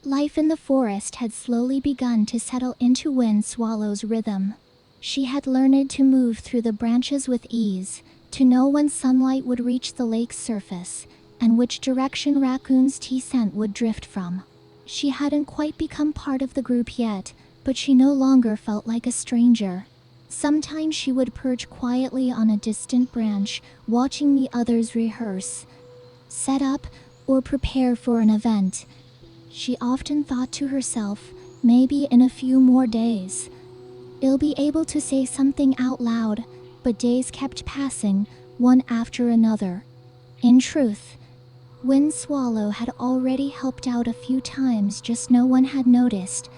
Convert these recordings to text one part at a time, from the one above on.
Life in the forest had slowly begun to settle into Wind Swallow's rhythm. She had learned to move through the branches with ease, to know when sunlight would reach the lake's surface, and which direction Raccoon's tea scent would drift from. She hadn't quite become part of the group yet, but she no longer felt like a stranger. Sometimes she would perch quietly on a distant branch, watching the others rehearse, set up, or prepare for an event. She often thought to herself, maybe in a few more days, I'll be able to say something out loud, but days kept passing, one after another. In truth, Wind Swallow had already helped out a few times, just no one had noticed.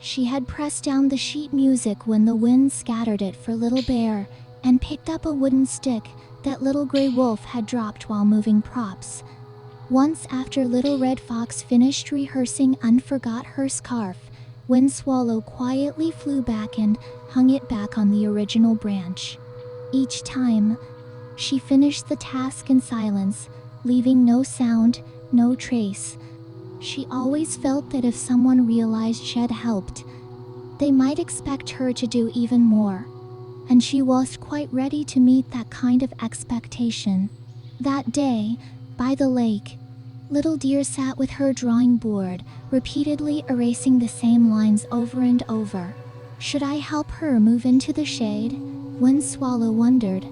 She had pressed down the sheet music when the wind scattered it for Little Bear, and picked up a wooden stick that Little Gray Wolf had dropped while moving props. Once after Little Red Fox finished rehearsing and forgot her scarf, Wind Swallow quietly flew back and hung it back on the original branch. Each time, she finished the task in silence, leaving no sound, no trace. She always felt that if someone realized she'd helped, they might expect her to do even more. And she was quite ready to meet that kind of expectation. That day, by the lake, Little Deer sat with her drawing board, repeatedly erasing the same lines over and over. Should I help her move into the shade? Wind Swallow wondered.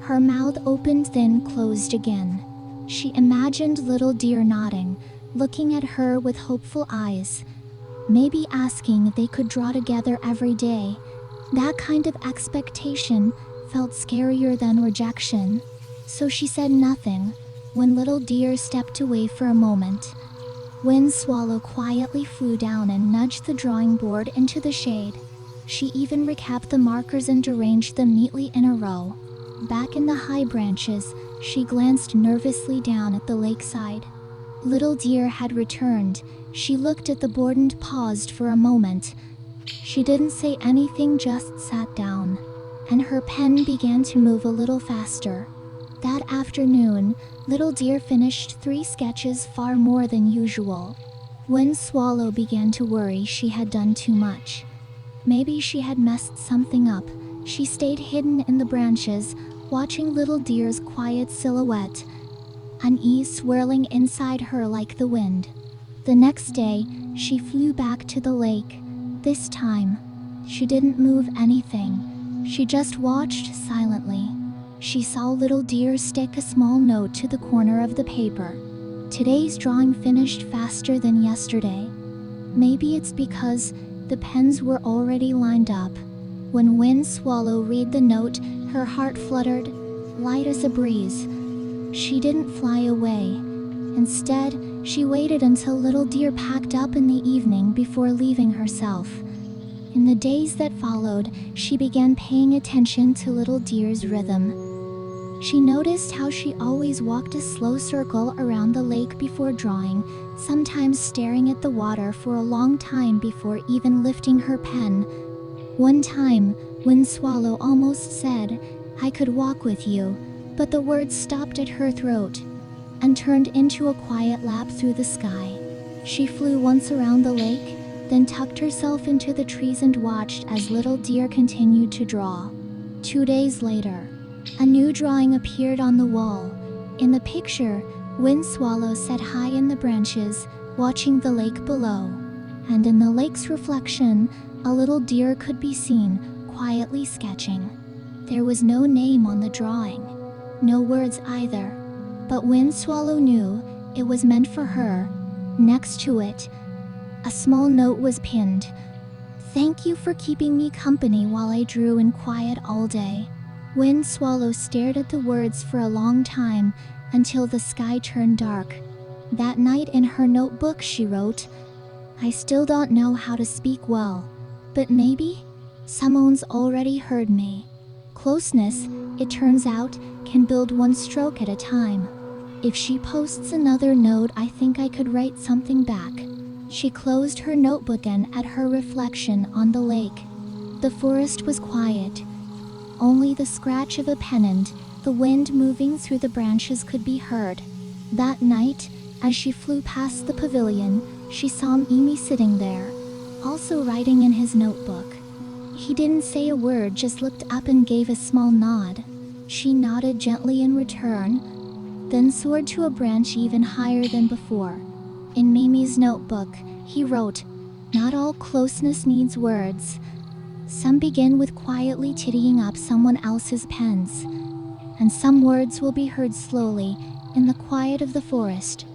Her mouth opened then closed again. She imagined Little Deer nodding, looking at her with hopeful eyes, maybe asking if they could draw together every day. That kind of expectation felt scarier than rejection. So she said nothing. When Little Deer stepped away for a moment, Wind Swallow quietly flew down and nudged the drawing board into the shade. She even recapped the markers and arranged them neatly in a row. Back in the high branches, she glanced nervously down at the lakeside. Little Deer had returned. She looked at the board and paused for a moment. She didn't say anything, just sat down, and her pen began to move a little faster. That afternoon, Little Deer finished 3 sketches, far more than usual. Wind Swallow began to worry she had done too much. Maybe she had messed something up. She stayed hidden in the branches, watching Little Deer's quiet silhouette, unease swirling inside her like the wind. The next day, she flew back to the lake. This time, she didn't move anything. She just watched silently. She saw Little Deer stick a small note to the corner of the paper. Today's drawing finished faster than yesterday. Maybe it's because the pens were already lined up. When Wind Swallow read the note, her heart fluttered, light as a breeze. She didn't fly away. Instead, she waited until Little Deer packed up in the evening before leaving herself. In the days that followed, she began paying attention to Little Deer's rhythm. She noticed how she always walked a slow circle around the lake before drawing, sometimes staring at the water for a long time before even lifting her pen. One time, Wind Swallow almost said, "I could walk with you," but the words stopped at her throat and turned into a quiet lap through the sky. She flew once around the lake, then tucked herself into the trees and watched as Little Deer continued to draw. 2 days later, a new drawing appeared on the wall. In the picture, Wind Swallow sat high in the branches, watching the lake below. And in the lake's reflection, a little deer could be seen, quietly sketching. There was no name on the drawing, no words either. But Wind Swallow knew it was meant for her. Next to it, a small note was pinned. "Thank you for keeping me company while I drew in quiet all day." Wind Swallow stared at the words for a long time, until the sky turned dark. That night in her notebook she wrote, "I still don't know how to speak well, but maybe someone's already heard me." Closeness, it turns out, can build one stroke at a time. If she posts another note, I think I could write something back. She closed her notebook and at her reflection on the lake. The forest was quiet. Only the scratch of a pen and the wind moving through the branches could be heard. That night, As she flew past the pavilion, she saw Mimi sitting there, also writing in his notebook. He didn't say a word, just looked up and gave a small nod. She nodded gently in return, then soared to a branch even higher than before. In Mimi's notebook, he wrote, "Not all closeness needs words. Some begin with quietly tidying up someone else's pens, and some words will be heard slowly in the quiet of the forest."